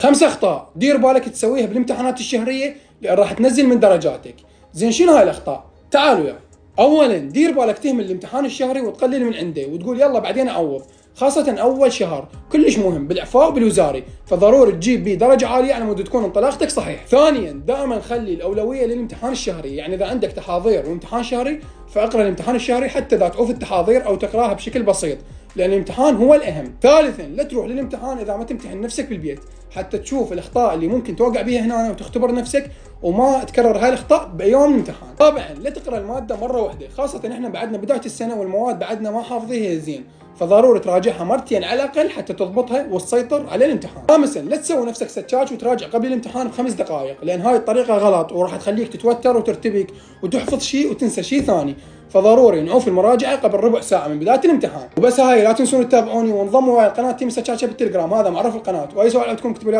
5 اخطاء دير بالك تسويها بالامتحانات الشهريه لان راح تنزل من درجاتك. زين شنو هاي الاخطاء؟ تعالوا يا. اولا دير بالك تهمل الامتحان الشهري وتقلل من عنده وتقول يلا بعدين اعوض، خاصة أول شهر كلش مهم بالإعفاء وبالوزاري، فضروري تجيب بيه درجة عالية على مود تكون انطلاقتك صحيح. ثانياً دائماً خلي الأولوية للامتحان الشهري، يعني إذا عندك تحاضير وامتحان شهري فاقرأ الامتحان الشهري حتى إذا تعوف التحاضير أو تقراها بشكل بسيط، لأن الامتحان هو الأهم. ثالثاً لا تروح للامتحان إذا ما تمتحن نفسك بالبيت، حتى تشوف الأخطاء اللي ممكن توقع بيها هنا وتختبر نفسك وما تكرر هاي الأخطاء بيوم الامتحان. رابعاً لا تقرأ المادة مرة واحدة، خاصة إحنا بعدنا بداية السنة والمواد بعدنا ما حافظيها زين، فضروري تراجعها مرتين على الاقل حتى تضبطها وتسيطر على الامتحان. خامسا لا تسوي نفسك ستاج وتراجع قبل الامتحان ب5 دقائق، لان هاي الطريقه غلط وراح تخليك تتوتر وترتبك وتحفظ شيء وتنسى شيء ثاني، فضروري نعوف المراجعه قبل ربع ساعه من بدايه الامتحان. وبس هاي، لا تنسون تتابعوني وانضموا على قناه تيم ستاج بالتليجرام، هذا معرف القناه، واي سؤال عندكم اكتبوا لي